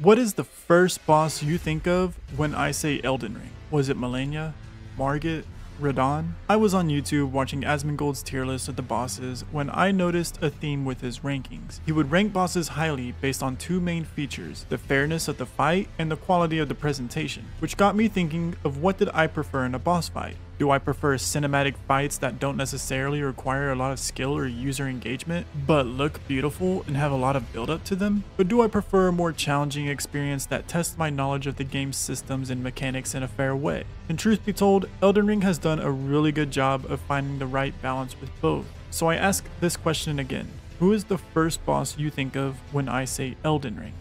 What is the first boss you think of when I say Elden Ring? Was it Malenia? Margit? Radahn? I was on YouTube watching Asmongold's tier list of the bosses when I noticed a theme with his rankings. He would rank bosses highly based on two main features, the fairness of the fight and the quality of the presentation, which got me thinking of what did I prefer in a boss fight. Do I prefer cinematic fights that don't necessarily require a lot of skill or user engagement, but look beautiful and have a lot of build up to them? Or do I prefer a more challenging experience that tests my knowledge of the game's systems and mechanics in a fair way? And truth be told, Elden Ring has done a really good job of finding the right balance with both. So I ask this question again. Who is the first boss you think of when I say Elden Ring?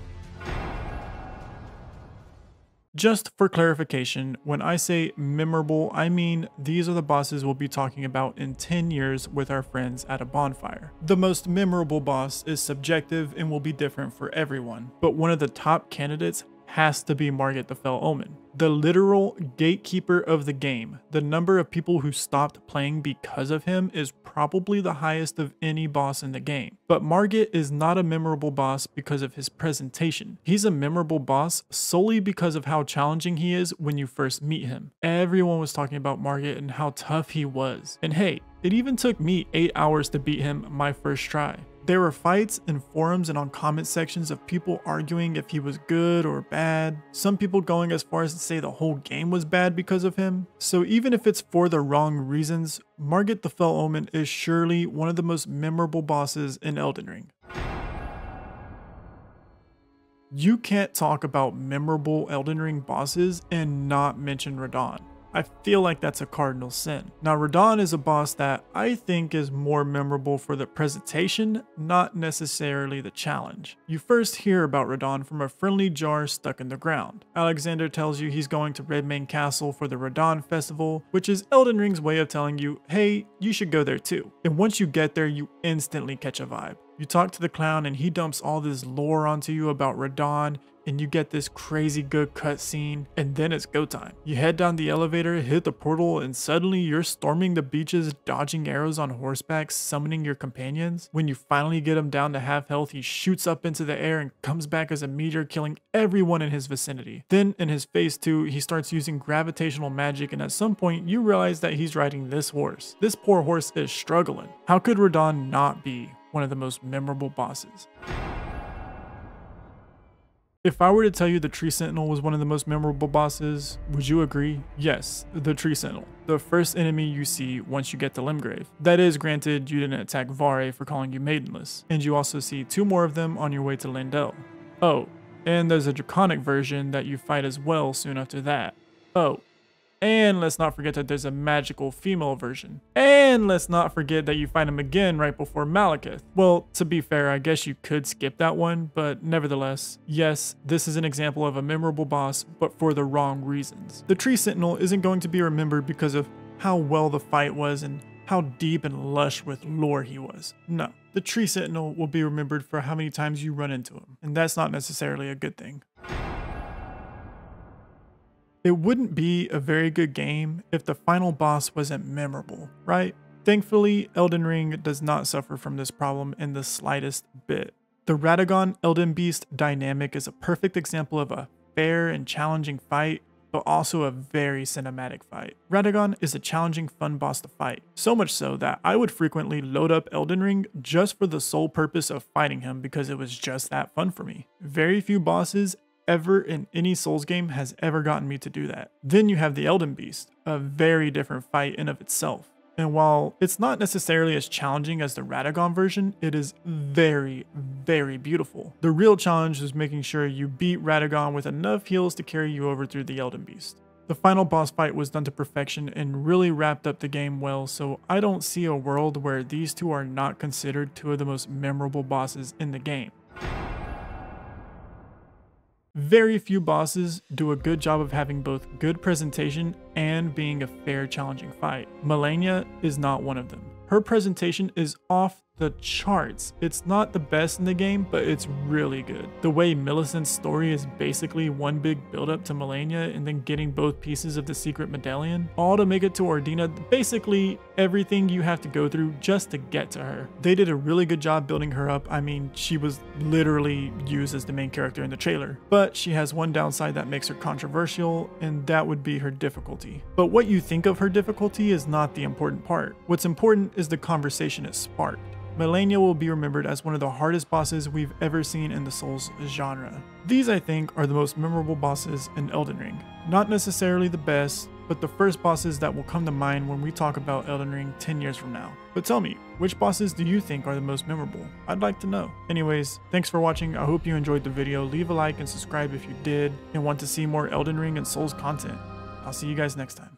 Just for clarification, when I say memorable, I mean these are the bosses we'll be talking about in 10 years with our friends at a bonfire. The most memorable boss is subjective and will be different for everyone, but one of the top candidates has to be Margit the Fell Omen, the literal gatekeeper of the game. The number of people who stopped playing because of him is probably the highest of any boss in the game. But Margit is not a memorable boss because of his presentation. He's a memorable boss solely because of how challenging he is when you first meet him. Everyone was talking about Margit and how tough he was. And hey, it even took me 8 hours to beat him my first try. There were fights in forums and on comment sections of people arguing if he was good or bad, some people going as far as to say the whole game was bad because of him. So even if it's for the wrong reasons, Margit the Fell Omen is surely one of the most memorable bosses in Elden Ring. You can't talk about memorable Elden Ring bosses and not mention Radahn. I feel like that's a cardinal sin. Now Radahn is a boss that I think is more memorable for the presentation, not necessarily the challenge. You first hear about Radahn from a friendly jar stuck in the ground. Alexander tells you he's going to Redmane Castle for the Radahn Festival, which is Elden Ring's way of telling you, hey, you should go there too. And once you get there, you instantly catch a vibe. You talk to the clown and he dumps all this lore onto you about Radahn, and you get this crazy good cutscene, and then it's go time. You head down the elevator, hit the portal, and suddenly you're storming the beaches, dodging arrows on horseback, summoning your companions. When you finally get him down to half health, he shoots up into the air and comes back as a meteor, killing everyone in his vicinity. Then in his phase 2, he starts using gravitational magic, and at some point you realize that he's riding this horse. This poor horse is struggling. How could Radahn not be one of the most memorable bosses? If I were to tell you the Tree Sentinel was one of the most memorable bosses, would you agree? Yes, the Tree Sentinel, the first enemy you see once you get to Limgrave. That is, granted, you didn't attack Vare for calling you maidenless, and you also see 2 more of them on your way to Lindell. Oh, and there's a draconic version that you fight as well soon after that. Oh, and let's not forget that there's a magical female version. And let's not forget that you fight him again right before Malekith. Well, to be fair, I guess you could skip that one, but nevertheless, yes, this is an example of a memorable boss, but for the wrong reasons. The Tree Sentinel isn't going to be remembered because of how well the fight was and how deep and lush with lore he was. No, the Tree Sentinel will be remembered for how many times you run into him, and that's not necessarily a good thing. It wouldn't be a very good game if the final boss wasn't memorable, right? Thankfully, Elden Ring does not suffer from this problem in the slightest bit. The Radagon Elden Beast dynamic is a perfect example of a fair and challenging fight, but also a very cinematic fight. Radagon is a challenging, fun boss to fight, so much so that I would frequently load up Elden Ring just for the sole purpose of fighting him because it was just that fun for me. Very few bosses ever in any Souls game has ever gotten me to do that. Then you have the Elden Beast, a very different fight in of itself. And while it's not necessarily as challenging as the Radagon version, it is very, very beautiful. The real challenge is making sure you beat Radagon with enough heals to carry you over through the Elden Beast. The final boss fight was done to perfection and really wrapped up the game well, so I don't see a world where these two are not considered 2 of the most memorable bosses in the game. Very few bosses do a good job of having both good presentation and being a fair, challenging fight. Malenia is not one of them. Her presentation is off the charts. It's not the best in the game, but it's really good. The way Millicent's story is basically one big build up to Melania and then getting both pieces of the secret medallion, all to make it to Ordina, basically everything you have to go through just to get to her. They did a really good job building her up. I mean, she was literally used as the main character in the trailer, but she has one downside that makes her controversial, and that would be her difficulty. But what you think of her difficulty is not the important part. What's important is the conversation it sparked. Melania will be remembered as one of the hardest bosses we've ever seen in the Souls genre. These, I think, are the most memorable bosses in Elden Ring. Not necessarily the best, but the first bosses that will come to mind when we talk about Elden Ring 10 years from now. But tell me, which bosses do you think are the most memorable? I'd like to know. Anyways, thanks for watching. I hope you enjoyed the video. Leave a like and subscribe if you did and want to see more Elden Ring and Souls content. I'll see you guys next time.